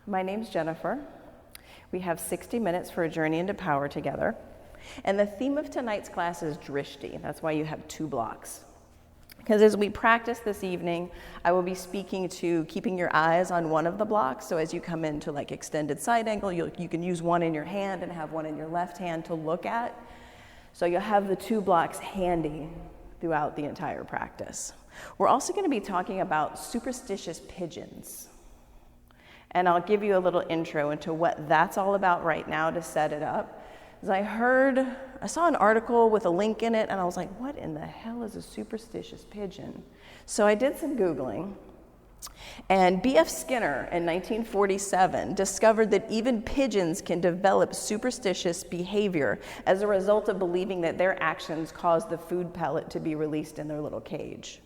My name's Jennifer. We have 60 minutes for a journey into power together. And the theme of tonight's class is drishti. That's why you have 2 blocks. Because as we practice this evening, I will be speaking to keeping your eyes on one of the blocks. So as you come into like extended side angle, you can use one in your hand and have one in your left hand to look at. So you'll have the 2 blocks handy throughout the entire practice. We're also going to be talking about superstitious pigeons. And I'll give you a little intro into what that's all about right now to set it up. As I saw an article with a link in it, and I was like, what in the hell is a superstitious pigeon? So I did some Googling, and B.F. Skinner in 1947 discovered that even pigeons can develop superstitious behavior as a result of believing that their actions cause the food pellet to be released in their little cage.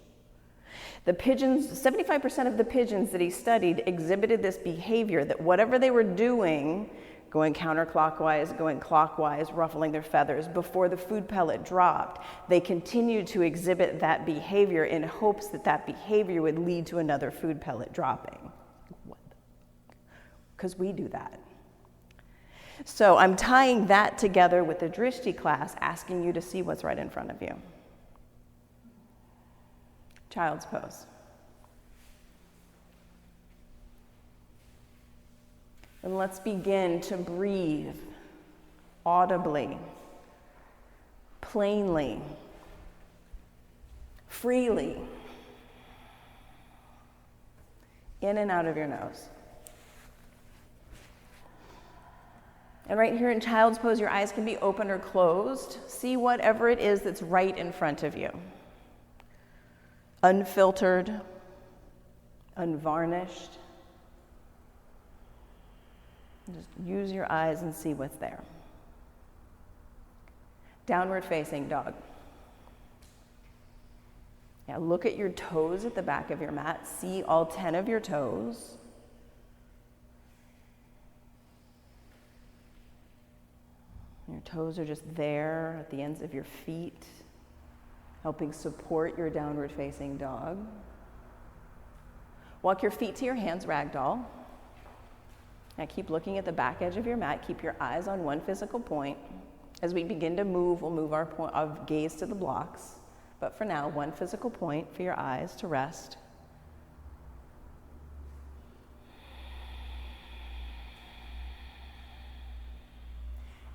The pigeons, 75% of the pigeons that he studied exhibited this behavior that whatever they were doing, going counterclockwise, going clockwise, ruffling their feathers, before the food pellet dropped, they continued to exhibit that behavior in hopes that that behavior would lead to another food pellet dropping. Because we do that. So I'm tying that together with the drishti class, asking you to see what's right in front of you. Child's pose. And let's begin to breathe audibly, plainly, freely, in and out of your nose. And right here in child's pose, your eyes can be open or closed. See whatever it is that's right in front of you. Unfiltered, unvarnished. Just use your eyes and see what's there. Downward facing dog. Yeah, look at your toes at the back of your mat. See all 10 of your toes. Your toes are just there at the ends of your feet, helping support your downward facing dog. Walk your feet to your hands, ragdoll. Now keep looking at the back edge of your mat. Keep your eyes on one physical point. As we begin to move, we'll move our point of gaze to the blocks. But for now, one physical point for your eyes to rest.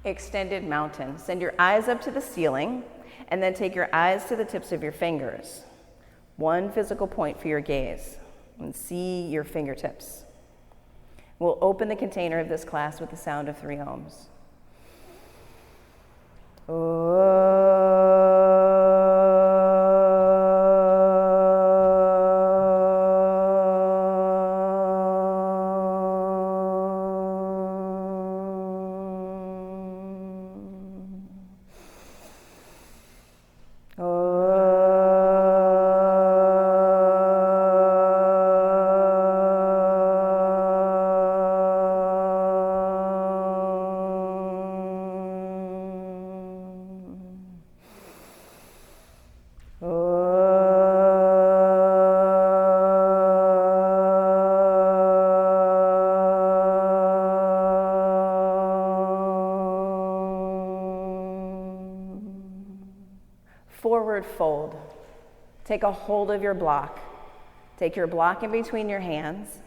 Extended mountain. Send your eyes up to the ceiling. And then take your eyes to the tips of your fingers. One physical point for your gaze. And see your fingertips. We'll open the container of this class with the sound of 3 ohms. Forward fold. Take a hold of your block. Take your block in between your hands.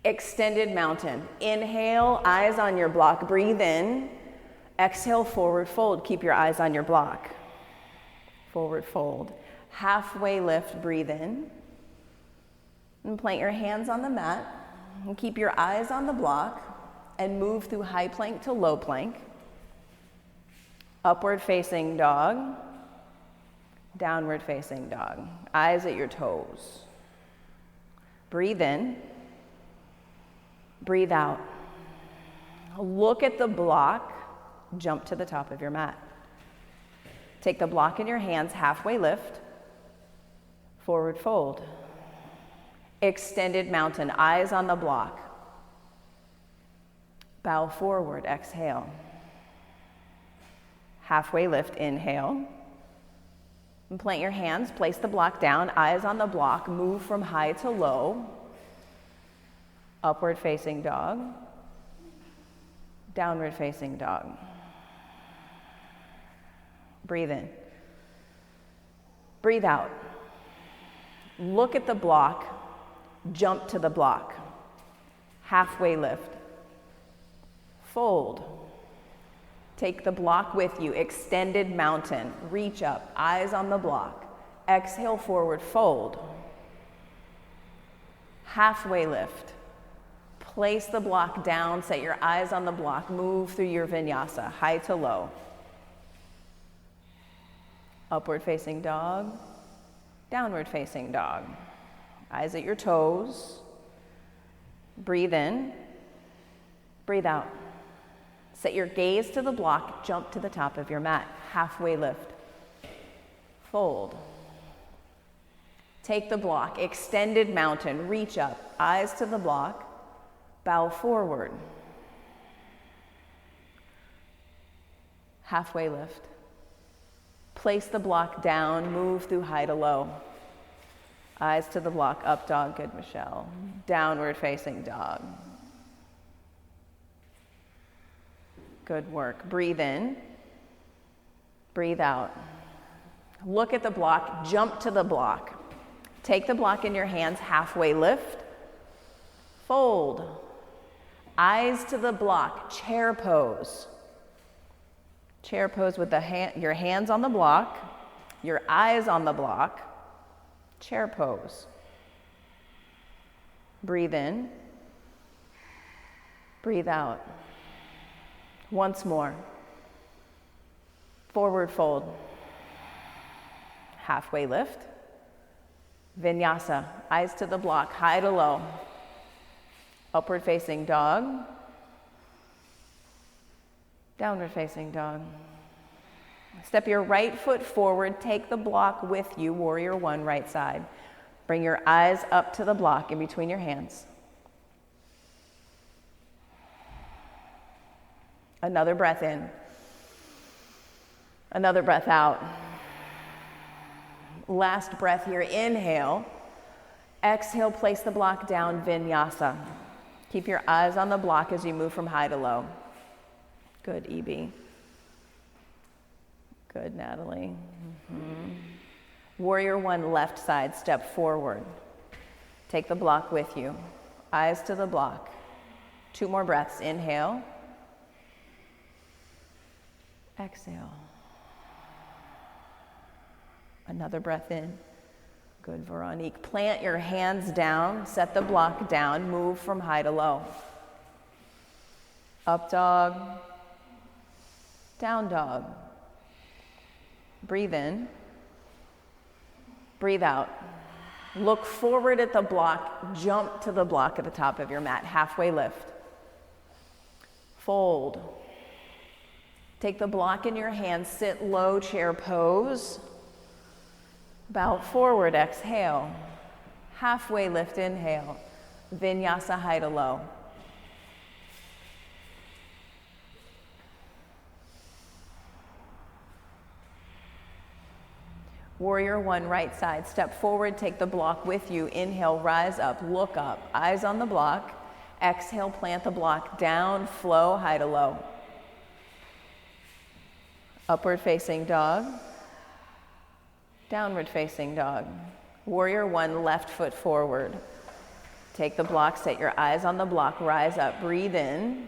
Extended mountain. Inhale, eyes on your block. Breathe in. Exhale, forward fold. Keep your eyes on your block. Forward fold. Halfway lift, breathe in. And plant your hands on the mat. And keep your eyes on the block. And move through high plank to low plank. Upward facing dog, downward facing dog. Eyes at your toes. Breathe in, breathe out. Look at the block, jump to the top of your mat. Take the block in your hands, halfway lift, forward fold. Extended mountain, eyes on the block. Bow forward, exhale. Halfway lift, inhale. And plant your hands, place the block down, eyes on the block, move from high to low. Upward facing dog. Downward facing dog. Breathe in. Breathe out. Look at the block, jump to the block. Halfway lift. Fold. Take the block with you, extended mountain. Reach up, eyes on the block. Exhale, forward fold. Halfway lift. Place the block down, set your eyes on the block, move through your vinyasa, high to low. Upward facing dog, downward facing dog. Eyes at your toes. Breathe in, breathe out. Set your gaze to the block, jump to the top of your mat, halfway lift. Fold. Take the block, extended mountain, reach up, eyes to the block, bow forward. Halfway lift. Place the block down, move through high to low. Eyes to the block, up dog, good Michelle. Downward facing dog. Good work. Breathe in, breathe out. Look at the block, jump to the block. Take the block in your hands, halfway lift. Fold. Eyes to the block, chair pose. Chair pose with your hands on the block, your eyes on the block. Chair pose. Breathe in, breathe out. Once more. Forward fold. Halfway lift. Vinyasa, eyes to the block, high to low. Upward facing dog. Downward facing dog. Step your right foot forward, take the block with you, warrior one, right side. Bring your eyes up to the block in between your hands. Another breath in. Another breath out. Last breath here, inhale. Exhale, place the block down, vinyasa. Keep your eyes on the block as you move from high to low. Good, EB. Good, Natalie. Warrior one, left side, step forward. Take the block with you. Eyes to the block. 2 more breaths, inhale. Exhale. Another breath in. Good, Veronique. Plant your hands down, set the block down, move from high to low. Up dog, down dog. Breathe in, breathe out. Look forward at the block, jump to the block at the top of your mat, halfway lift. Fold. Take the block in your hands, sit low, chair pose. Bow forward, exhale. Halfway lift, inhale. Vinyasa, high to low. Warrior one, right side, step forward, take the block with you. Inhale, rise up, look up, eyes on the block. Exhale, plant the block down, flow, high to low. Upward facing dog. Downward facing dog. Warrior one, left foot forward. Take the block, set your eyes on the block, rise up, breathe in.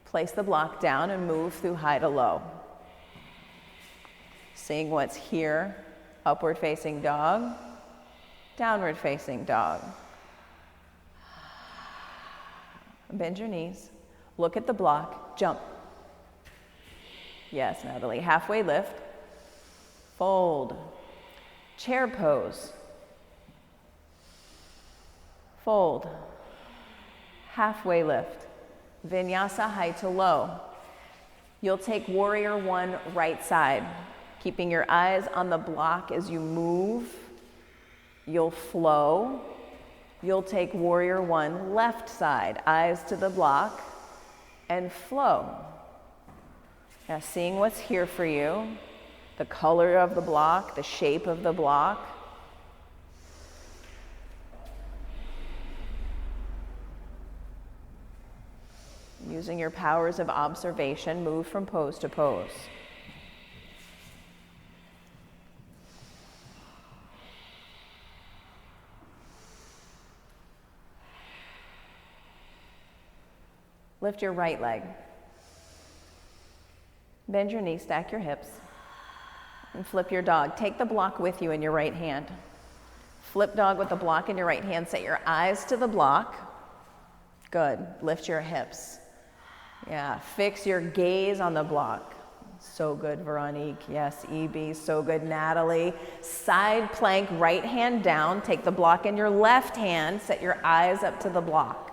Place the block down and move through high to low. Seeing what's here. Upward facing dog. Downward facing dog. Bend your knees. Look at the block, jump. Yes, Natalie. Halfway lift. Fold. Chair pose. Fold. Halfway lift. Vinyasa, high to low. You'll take warrior one, right side. Keeping your eyes on the block as you move. You'll flow. You'll take warrior one, left side. Eyes to the block and flow. Now seeing what's here for you. the color of the block, the shape of the block. Using your powers of observation, move from pose to pose. Lift your right leg. Bend your knee, stack your hips, and flip your dog. Take the block with you in your right hand. Flip dog with the block in your right hand. Set your eyes to the block. Good. Lift your hips. Yeah, fix your gaze on the block. So good, Veronique. Yes, EB, so good, Natalie. Side plank, right hand down. Take the block in your left hand. Set your eyes up to the block.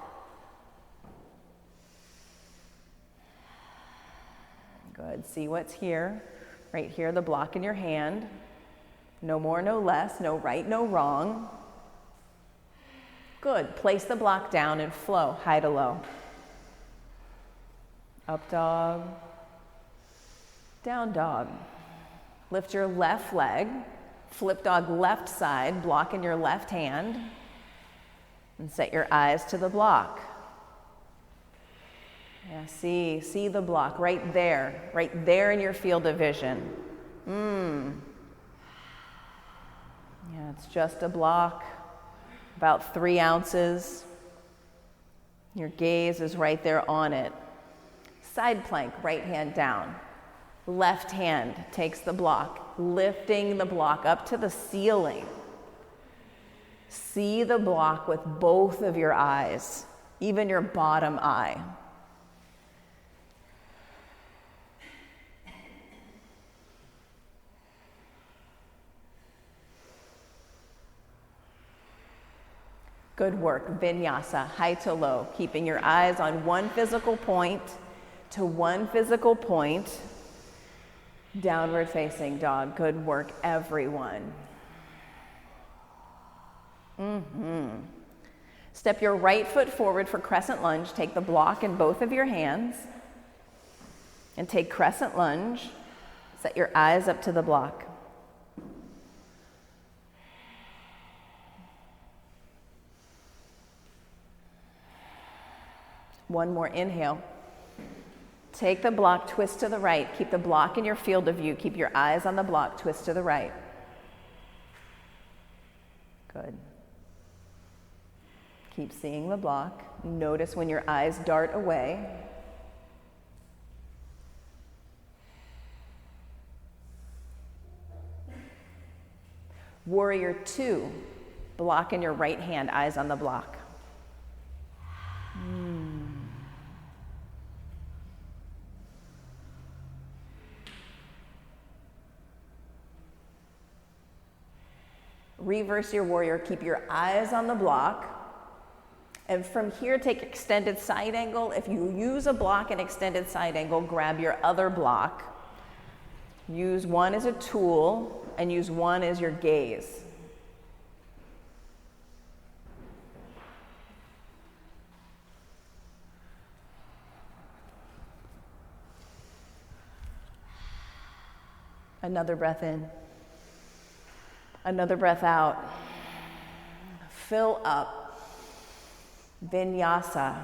Good. See what's here. Right here, the block in your hand. No more, no less. No right, no wrong. Good. Place the block down and flow, high to low. Up dog. Down dog. Lift your left leg. Flip dog left side, block in your left hand. And set your eyes to the block. Yeah, see the block right there in your field of vision. Yeah, it's just a block, about 3 ounces. Your gaze is right there on it. Side plank, right hand down. Left hand takes the block, lifting the block up to the ceiling. See the block with both of your eyes, even your bottom eye. Good work, vinyasa, high to low, keeping your eyes on one physical point to one physical point. Downward facing dog. Good work, everyone. Step your right foot forward for crescent lunge. Take the block in both of your hands and take crescent lunge. Set your eyes up to the block. One more inhale. Take the block, twist to the right. Keep the block in your field of view. Keep your eyes on the block, twist to the right. Good. Keep seeing the block. Notice when your eyes dart away. Warrior 2, block in your right hand, eyes on the block. Reverse your warrior, keep your eyes on the block. And from here, take extended side angle. If you use a block in extended side angle, grab your other block. Use one as a tool and use one as your gaze. Another breath in. Another breath out. Fill up. Vinyasa.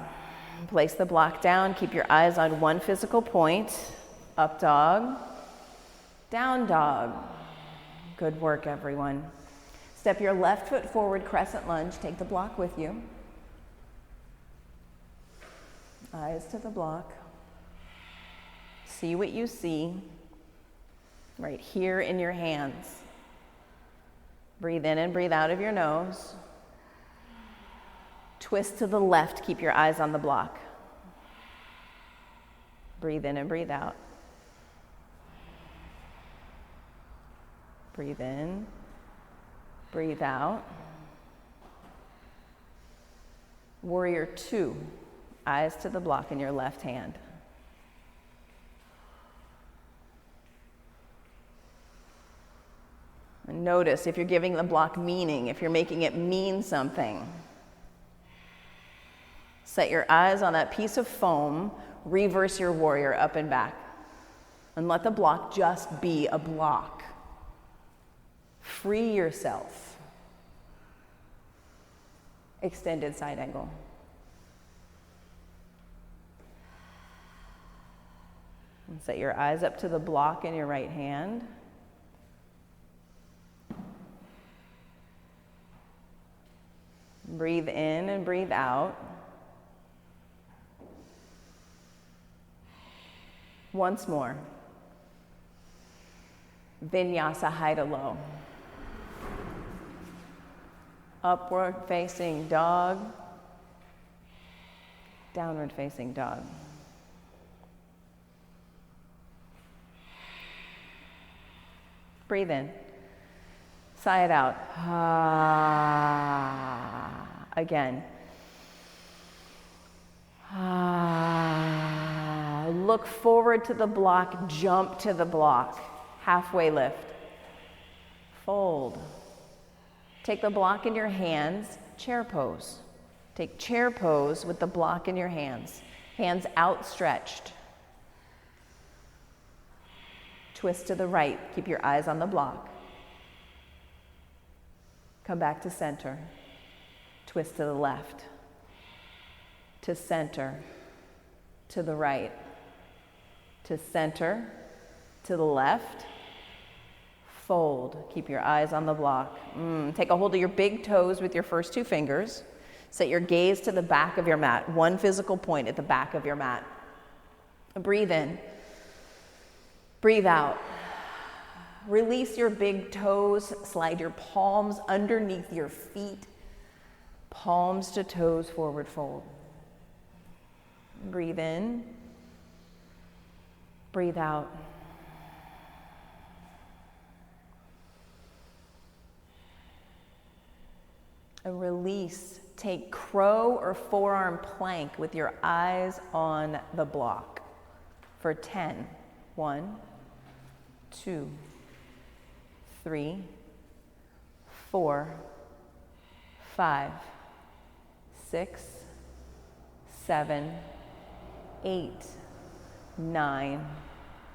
Place the block down. Keep your eyes on one physical point. Up dog. Down dog. Good work, everyone. Step your left foot forward, crescent lunge. Take the block with you. Eyes to the block. See what you see right here in your hands. Breathe in and breathe out of your nose. Twist to the left. Keep your eyes on the block. Breathe in and breathe out. Breathe in. Breathe out. Warrior 2. Eyes to the block in your left hand. And notice if you're giving the block meaning, if you're making it mean something. Set your eyes on that piece of foam. Reverse your warrior up and back. And let the block just be a block. Free yourself. Extended side angle. And set your eyes up to the block in your right hand. Breathe in and breathe out. Once more. Vinyasa, high to low. Upward facing dog. Downward facing dog. Breathe in. Sigh it out. Again. Look forward to the block, jump to the block. Halfway lift. Fold. Take the block in your hands, chair pose. Take chair pose with the block in your hands. Hands outstretched. Twist to the right. Keep your eyes on the block. Come back to center. Twist to the left. To center. To the right. To center. To the left. Fold. Keep your eyes on the block. Take a hold of your big toes with your first two fingers. Set your gaze to the back of your mat. One physical point at the back of your mat. Breathe in. Breathe out. Release your big toes. Slide your palms underneath your feet. Palms to toes, forward fold. Breathe in. Breathe out. And release. Take crow or forearm plank with your eyes on the block for 10. 1, 2, 3, 4, 5, 6, 7, 8, 9,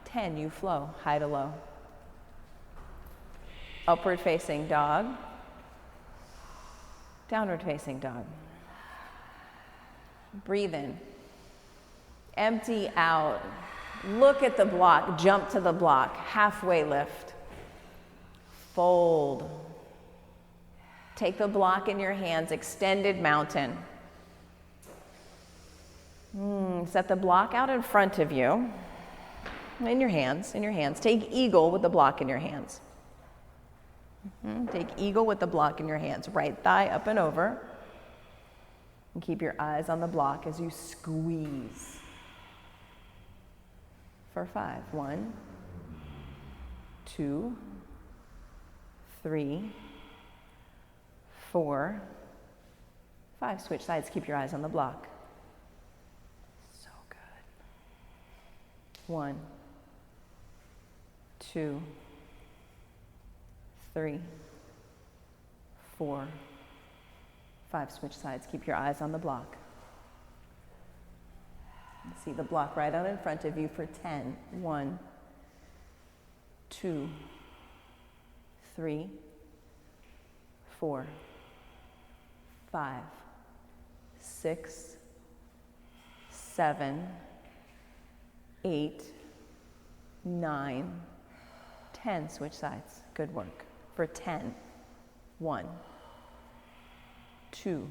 10. You flow, high to low. Upward facing dog. Downward facing dog. Breathe in. Empty out. Look at the block, jump to the block, halfway lift. Fold. Take the block in your hands, extended mountain. Set the block out in front of you, in your hands. Take eagle with the block in your hands. Take eagle with the block in your hands. Right thigh up and over. And keep your eyes on the block as you squeeze. For 5. 1, 2, 3, 4, 5. Switch sides. Keep your eyes on the block. So good. 1, 2, 3, 4, 5. Switch sides. Keep your eyes on the block. See the block right out in front of you for 10. 1, 2, 3, 4, 5, 6, 7, 8, 9, 10. Switch sides. Good work. For 10. 1, 2,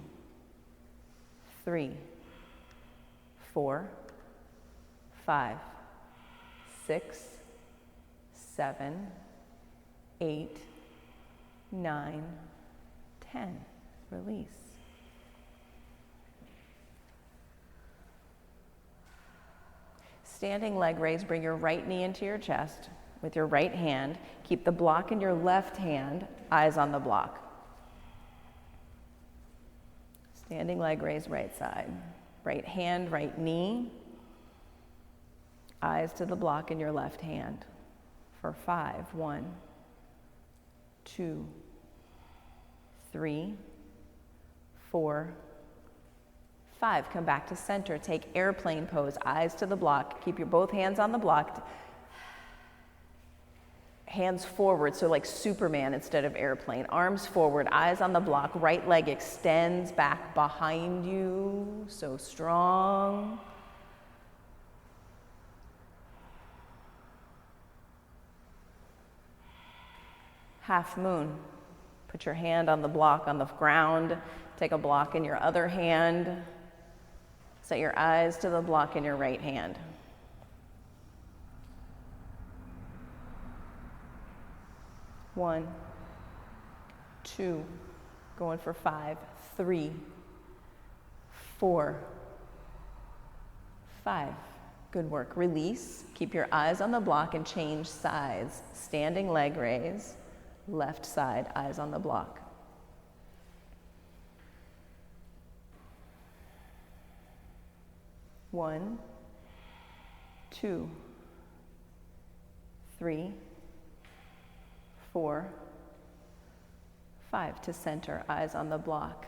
3, 4, 5, 6, 7, 8, 9, 10. Release. Standing leg raise, bring your right knee into your chest with your right hand. Keep the block in your left hand, eyes on the block. Standing leg raise, right side. Right hand, right knee. Eyes to the block in your left hand. For 5. 1, 2, 3, 4, 5. Come back to center. Take airplane pose. Eyes to the block. Keep your both hands on the block. Hands forward, so like Superman instead of airplane. Arms forward, eyes on the block. Right leg extends back behind you, so strong. Half moon. Put your hand on the block on the ground. Take a block in your other hand. Set your eyes to the block in your right hand. 1, 2, going for 5, 3, 4, 5. Good work. Release. Keep your eyes on the block and change sides. Standing leg raise. Left side, eyes on the block. One, 2, 3, 4, 5. To center, eyes on the block.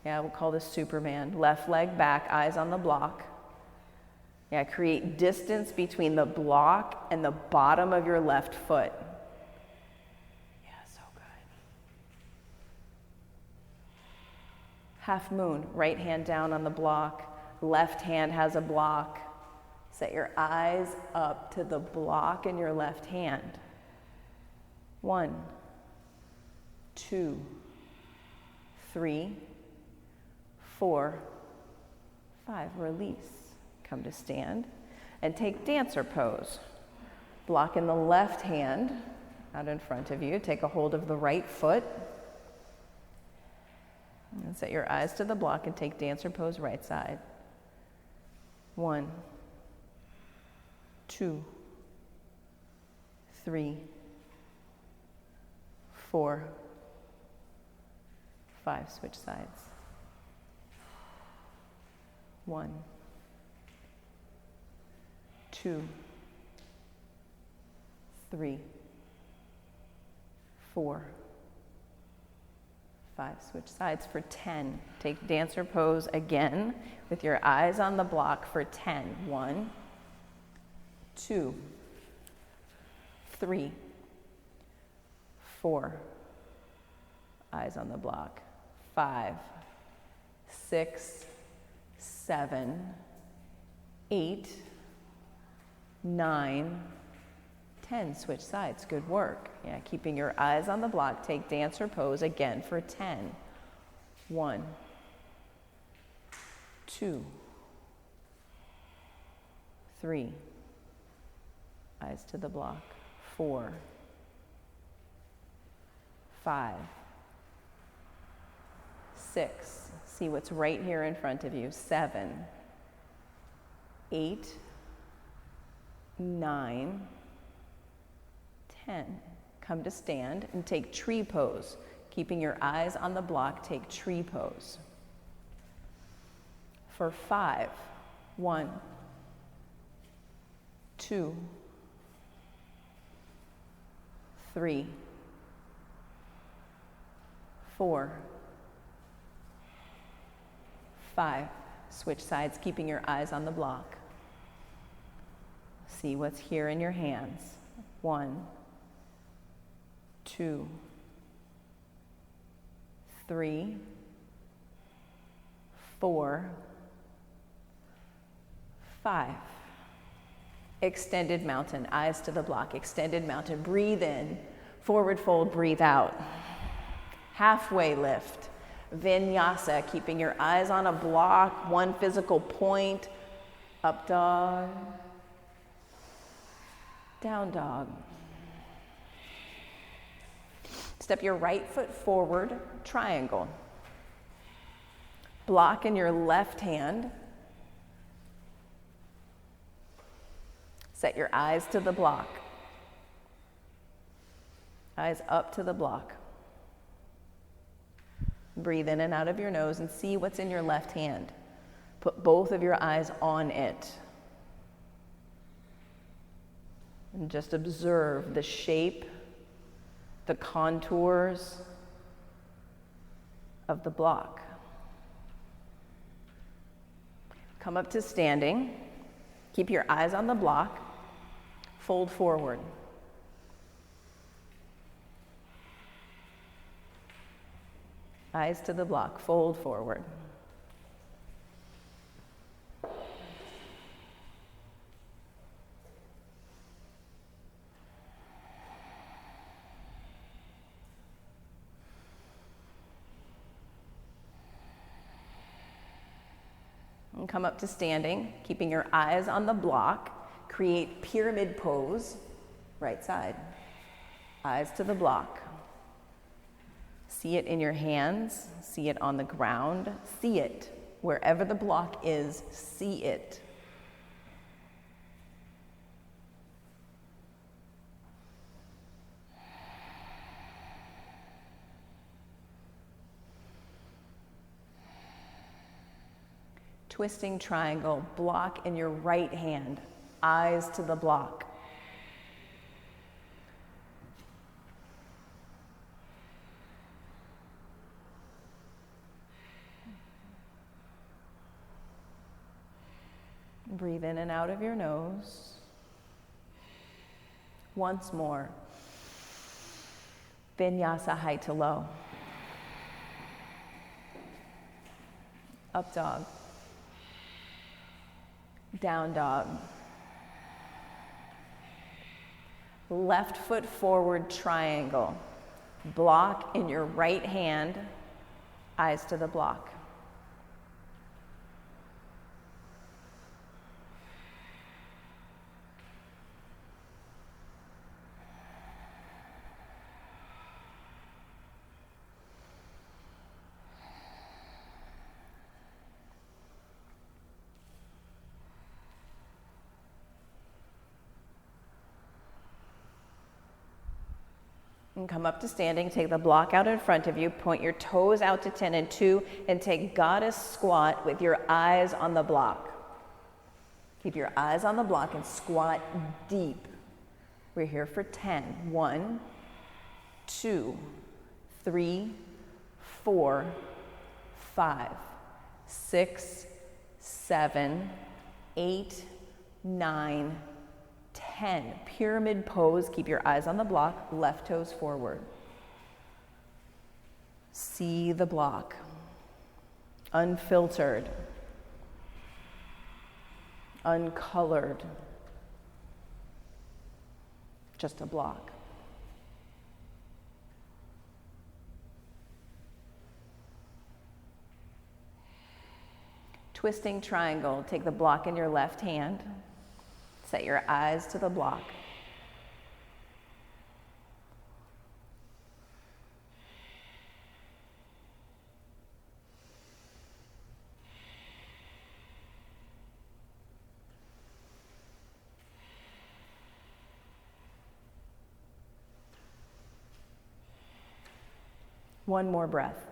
Yeah, we'll call this Superman. Left leg back, eyes on the block. Yeah, create distance between the block and the bottom of your left foot. Yeah, so good. Half moon, right hand down on the block. Left hand has a block. Set your eyes up to the block in your left hand. 1, 2, 3, 4, 5. Release. Come to stand and take dancer pose. Block in the left hand out in front of you. Take a hold of the right foot. And set your eyes to the block and take dancer pose right side. 1, 2, 3, 4, 5. Switch sides. 1, 2, 3, 4, 5. Switch sides for 10. Take dancer pose again with your eyes on the block for 10. 1, 2, 3, 4. Eyes on the block. 5, 6, 7, 8, 9, 10. Switch sides. Good work. Yeah, keeping your eyes on the block. Take dancer pose again for 10. 1, 2, 3. Eyes to the block. 4, 5, 6. See what's right here in front of you. 7, 8, 9, 10. Come to stand and take tree pose. Keeping your eyes on the block, take tree pose. For 5, 1, 2, 3, 4, 5. Switch sides, keeping your eyes on the block. See what's here in your hands. 1, 2, 3, 4, 5. Extended mountain, eyes to the block. Extended mountain. Breathe in. Forward fold, breathe out. Halfway lift. Vinyasa, keeping your eyes on a block, one physical point. Up dog. Down dog. Step your right foot forward, triangle. Block in your left hand. Set your eyes to the block. Eyes up to the block. Breathe in and out of your nose and see what's in your left hand. Put both of your eyes on it. And just observe the shape, the contours of the block. Come up to standing. Keep your eyes on the block. Fold forward. Eyes to the block, fold forward. And come up to standing, keeping your eyes on the block. Create pyramid pose, right side. Eyes to the block. See it in your hands, see it on the ground, see it. Wherever the block is, see it. Twisting triangle, block in your right hand, eyes to the block. Breathe in and out of your nose. Once more. Vinyasa, high to low. Up dog. Down dog. Left foot forward triangle. Block in your right hand, eyes to the block. And come up to standing, take the block out in front of you, point your toes out to 10 and 2, and take goddess squat with your eyes on the block. Keep your eyes on the block and squat deep. We're here for 10. 1, 2, 3, 4, 5, 6, 7, 8, 9, 10. Pyramid pose, keep your eyes on the block, left toes forward. See the block. Unfiltered. Uncolored. Just a block. Twisting triangle, take the block in your left hand. Set your eyes to the block. One more breath.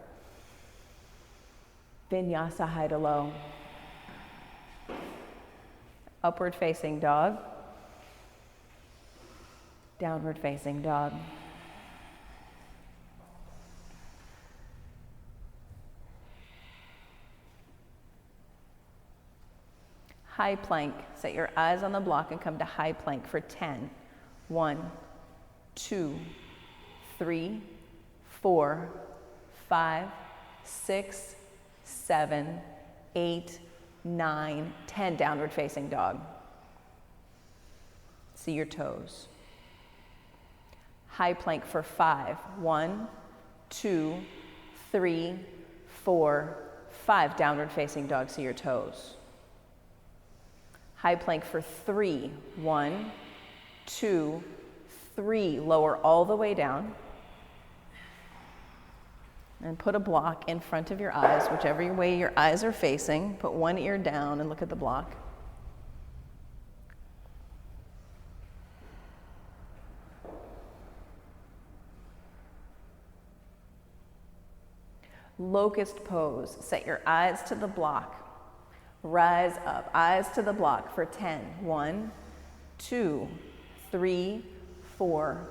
Vinyasa, high to low. Upward facing dog. Downward facing dog. High plank. Set your eyes on the block and come to high plank for 10. 1, 2, 3, 4, 5, 6, 7, 8, 9, 10, downward facing dog. See your toes. High plank for 5. 1, 2, 3, 4, 5, downward facing dog. See your toes. High plank for 3. 1, 2, 3, lower all the way down. And put a block in front of your eyes, whichever way your eyes are facing. Put one ear down and look at the block. Locust pose. Set your eyes to the block. Rise up. Eyes to the block for 10. 1, 2, 3, 4,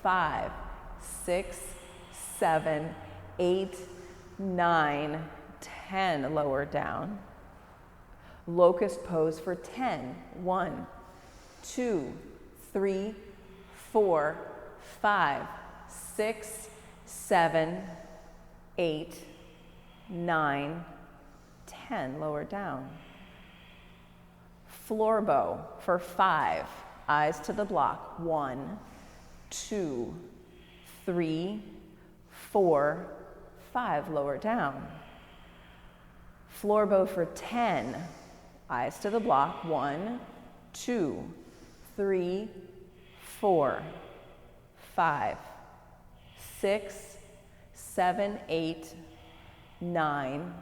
5, 6, 7, 8, 9, 10, lower down. Locust pose for 10. 1, 2, 3, 4, 5, 6, 7, 8, 9, 10. Lower down. Floor bow for 5. Eyes to the block. 1, 2, 3, 4, 5. Lower down. Floor bow for 10. Eyes to the block. 1, 2, 3, 4, 5, 6, 7, 8, 9,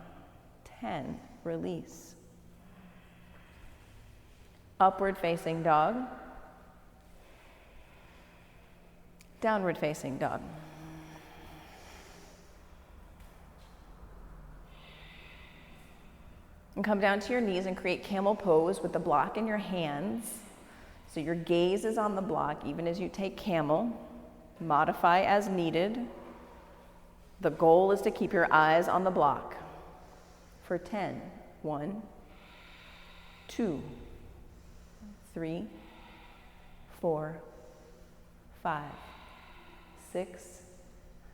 10. Release. Upward facing dog. Downward facing dog. And come down to your knees and create camel pose with the block in your hands. So your gaze is on the block even as you take camel. Modify as needed. The goal is to keep your eyes on the block for 10. 1, 2, 3, 4, 5, 6,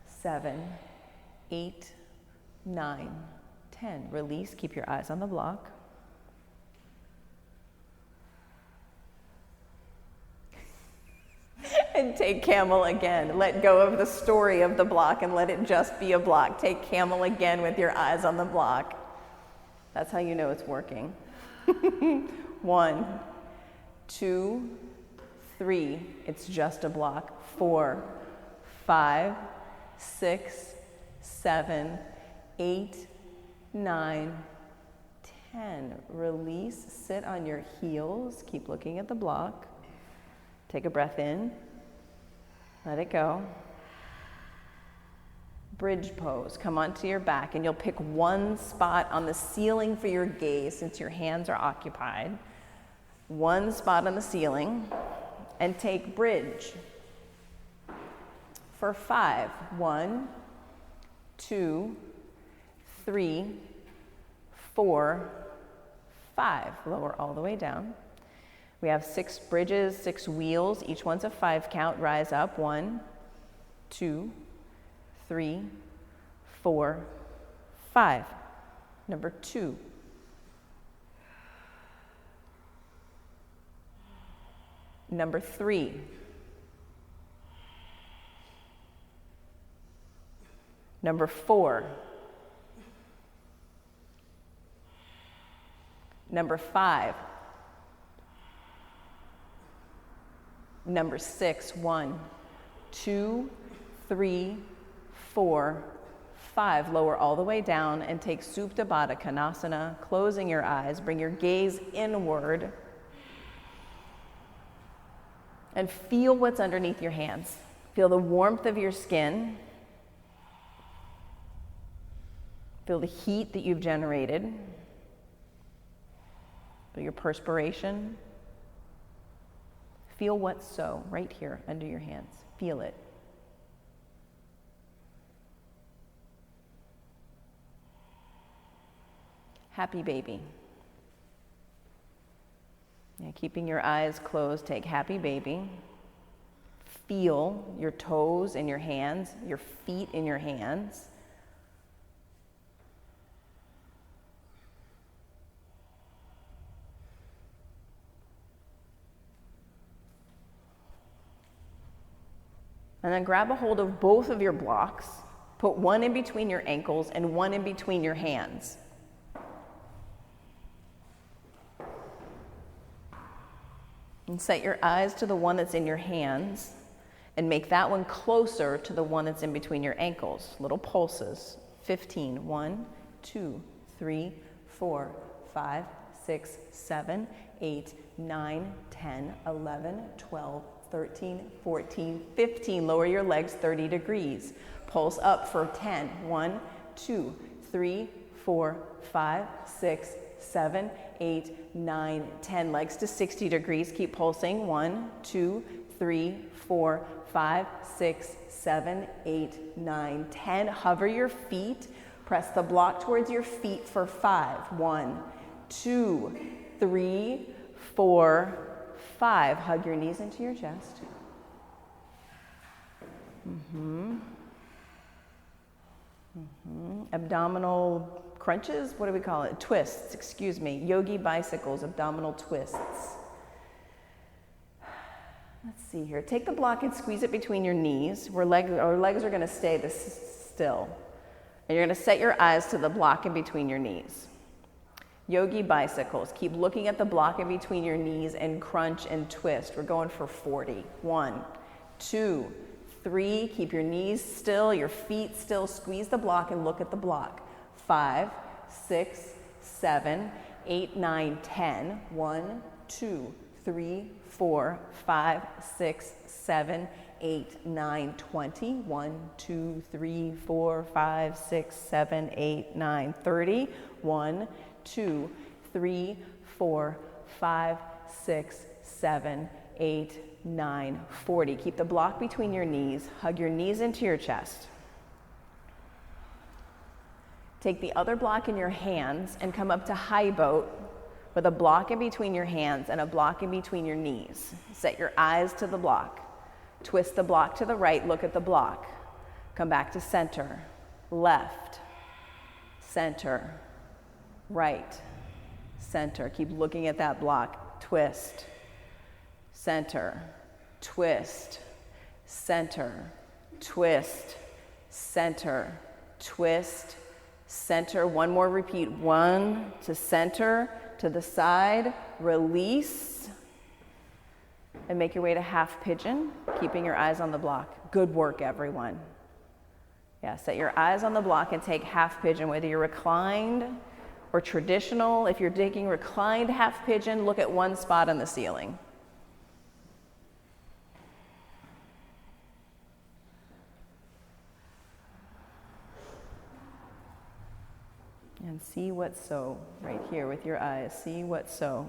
7, 8, 9, 10. Release, keep your eyes on the block. And take camel again. Let go of the story of the block and let it just be a block. Take camel again with your eyes on the block. That's how you know it's working. 1, 2, 3. It's just a block. 4, 5, 6, 7, 8, 9, 10. Release. Sit on your heels. Keep looking at the block. Take a breath in. Let it go. Bridge pose. Come onto your back and you'll pick one spot on the ceiling for your gaze since your hands are occupied. One spot on the ceiling and take bridge for 5. 1, 2, 3, 4, 5. Lower all the way down. We have 6 bridges, 6 wheels. Each one's a 5 count. Rise up. 1, 2, 3, 4, 5. Number 2. Number 3. Number 4. Number 5. Number 6, 1, 2, 3, 4, 5. Lower all the way down and take Supta Baddha Konasana, closing your eyes. Bring your gaze inward and feel what's underneath your hands. Feel the warmth of your skin. Feel the heat that you've generated. Feel your perspiration. Feel what's so right here under your hands. Feel it. Happy baby. Yeah, keeping your eyes closed, take happy baby. Feel your toes in your hands, your feet in your hands. And then grab a hold of both of your blocks. Put one in between your ankles and one in between your hands. And set your eyes to the one that's in your hands and make that one closer to the one that's in between your ankles. Little pulses. 15. 1, 2, 3, 4, 5, 6, 7, 8, 9, 10, 11, 12, 13, 14, 15. Lower your legs 30 degrees. Pulse up for 10. 1, 2, 3, 4, 5, 6, 7, 8, 9, 10. Legs to 60 degrees. Keep pulsing. 1, 2, 3, 4, 5, 6, 7, 8, 9, 10. Hover your feet. Press the block towards your feet for 5. 1, 2, 3, 4, 5. Hug your knees into your chest. . Abdominal crunches, what do we call it? Twists, excuse me. Yogi bicycles, abdominal twists. Let's see here. Take the block and squeeze it between your knees. Our legs are going to stay this still. And you're going to set your eyes to the block in between your knees. Yogi bicycles. Keep looking at the block in between your knees and crunch and twist. We're going for 40. 1, 2, 3. Keep your knees still, your feet still. Squeeze the block and look at the block. 5, 6, 7, 8, 9, 10. 1, 2, 3, 4, 5, 6, 7, 8, 9, 20. 1, 2, 3, 4, 5, 6, 7, 8, 9, 30. 1, 2, 3, 4, 5, 6, 7, 8, 9, 40. Keep the block between your knees. Hug your knees into your chest. Take the other block in your hands and come up to high boat with a block in between your hands and a block in between your knees. Set your eyes to the block. Twist the block to the right, look at the block. Come back to center, left, center, right, center. Keep looking at that block. Twist, center, twist, center, twist, center, twist, center. One more repeat. 1 to center, to the side, release, and make your way to half pigeon, keeping your eyes on the block. Good work, everyone. Yeah, set your eyes on the block and take half pigeon, whether you're reclined or traditional. If you're taking reclined half pigeon, look at one spot on the ceiling. And see what's so, right here with your eyes. See what's so.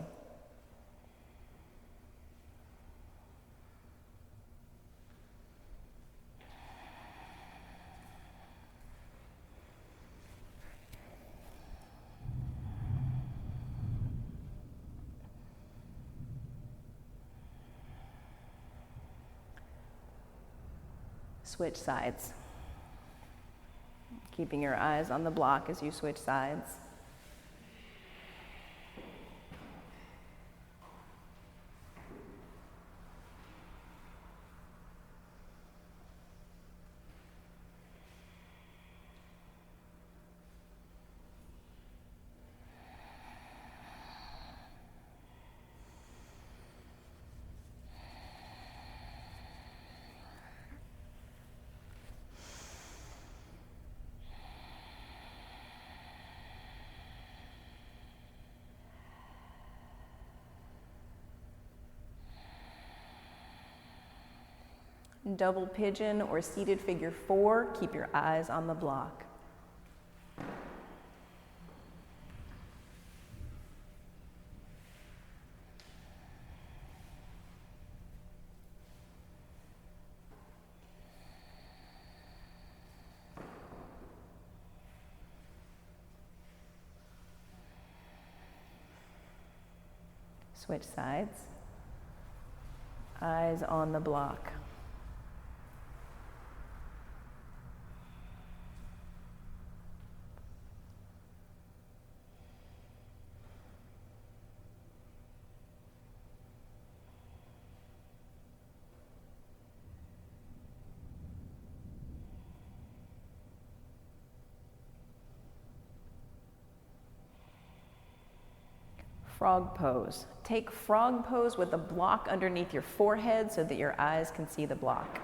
Switch sides. Keeping your eyes on the block as you switch sides. Double pigeon or seated figure 4, keep your eyes on the block. Switch sides. Eyes on the block. Frog pose. Take frog pose with a block underneath your forehead so that your eyes can see the block.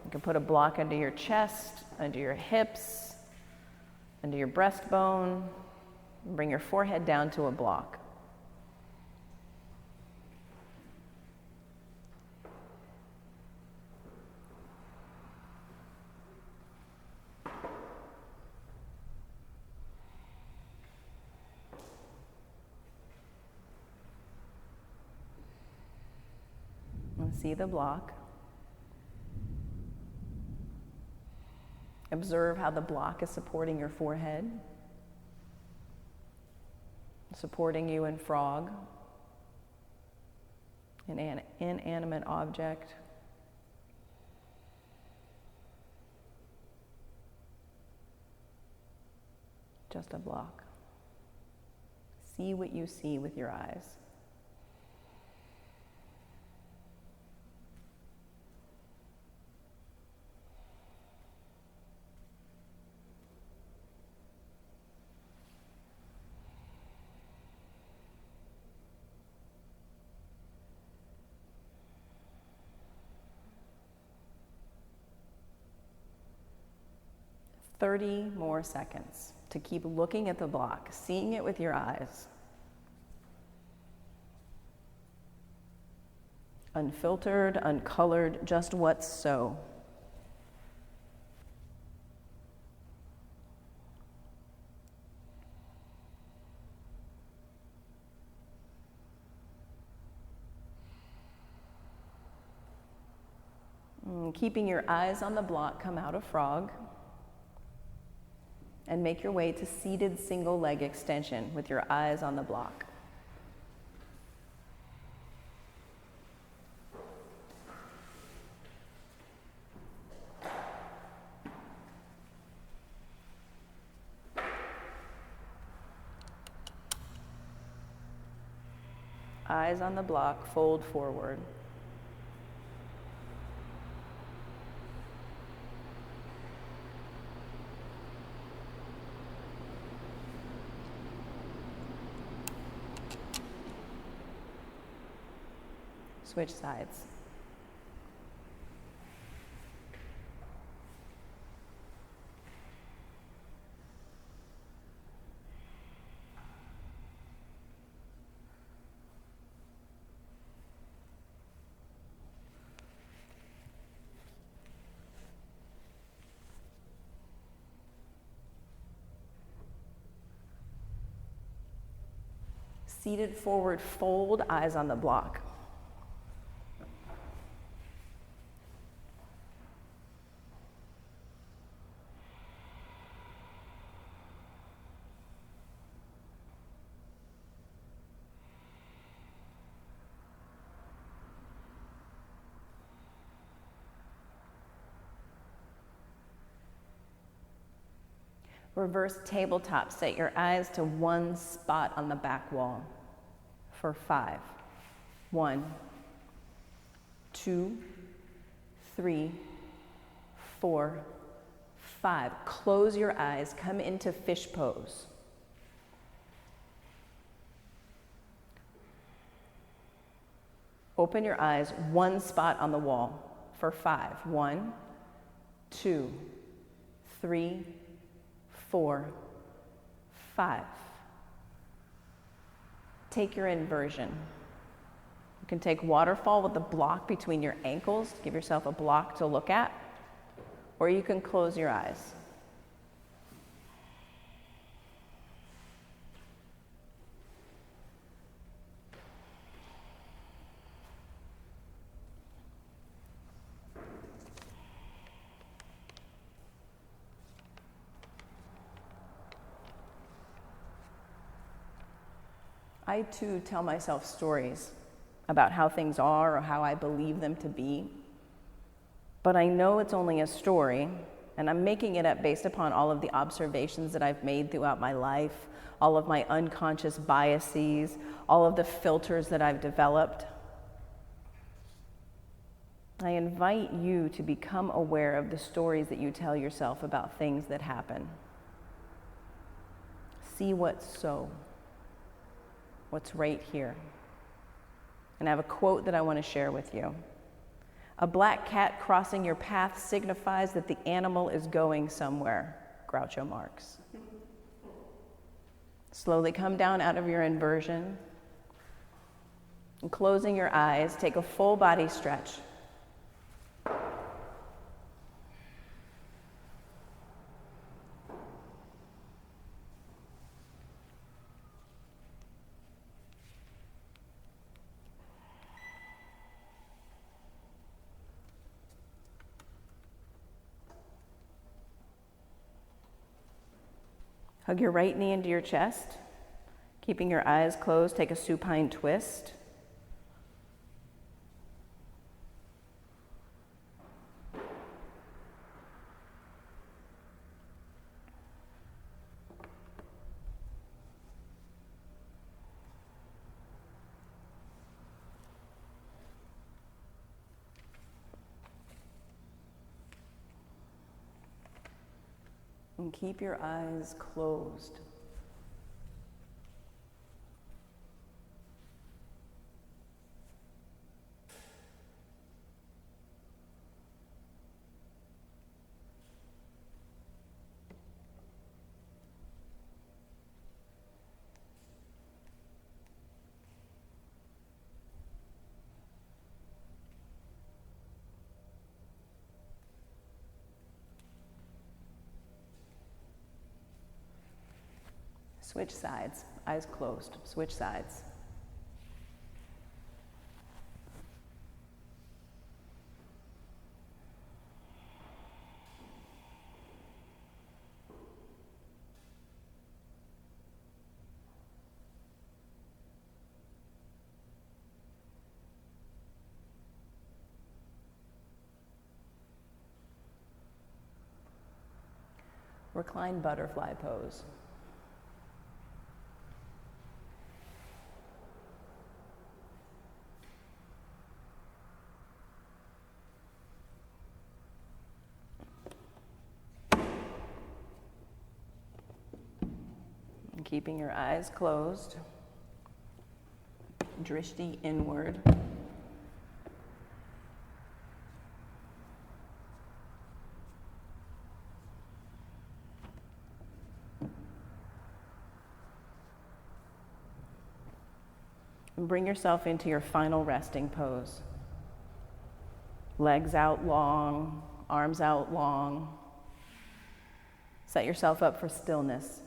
You can put a block under your chest, under your hips, under your breastbone. Bring your forehead down to a block. See the block. Observe how the block is supporting your forehead, supporting you in frog, an inanimate object. just a block. See what you see with your eyes. Thirty more seconds to keep looking at the block, seeing it with your eyes. Unfiltered, uncolored, just what's so. Keeping your eyes on the block, come out of frog. And make your way to seated single leg extension with your eyes on the block. Eyes on the block, fold forward. Switch sides. Seated forward, fold, eyes on the block. Reverse tabletop, set your eyes to one spot on the back wall for 5. 1, 2, 3, 4, 5. Close your eyes, come into fish pose. Open your eyes, one spot on the wall for 5. 1, 2, 3, 4, 5. Take your inversion. You can take waterfall with the block between your ankles to give yourself a block to look at, or you can close your eyes. I too tell myself stories about how things are or how I believe them to be. But I know it's only a story, and I'm making it up based upon all of the observations that I've made throughout my life, all of my unconscious biases, all of the filters that I've developed. I invite you to become aware of the stories that you tell yourself about things that happen. See what's so. What's right here. And I have a quote that I want to share with you. A black cat crossing your path signifies that the animal is going somewhere. Groucho Marx. Slowly come down out of your inversion. And closing your eyes, take a full body stretch. Hug your right knee into your chest. Keeping your eyes closed, take a supine twist. And keep your eyes closed. Switch sides, eyes closed, switch sides. Recline butterfly pose. And keeping your eyes closed, drishti inward. And bring yourself into your final resting pose. Legs out long, arms out long. Set yourself up for stillness.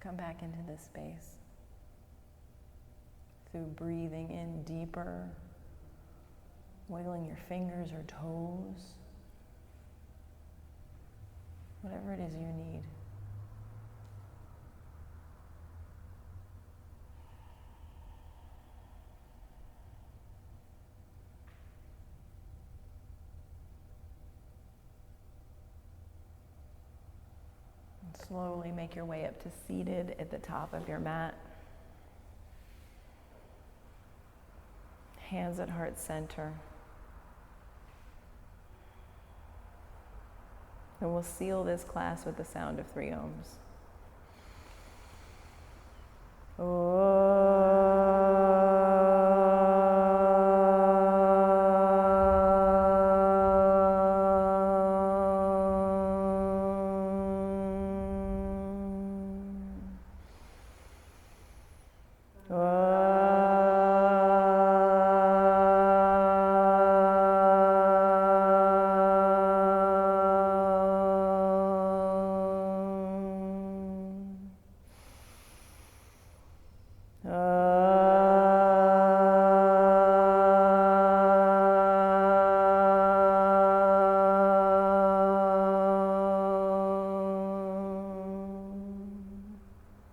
Come back into this space through breathing in deeper, wiggling your fingers or toes, whatever it is you need. Slowly make your way up to seated at the top of your mat. Hands at heart center. And we'll seal this class with the sound of 3 ohms.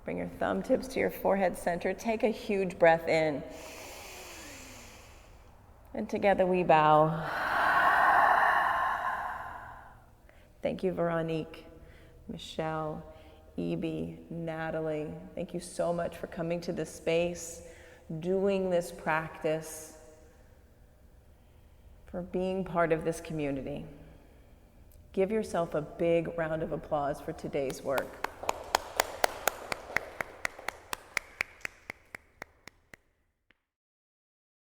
Bring your thumb tips to your forehead center. Take a huge breath in. And together we bow. Thank you, Veronique, Michelle, Evie, Natalie. Thank you so much for coming to this space, doing this practice, for being part of this community. Give yourself a big round of applause for today's work.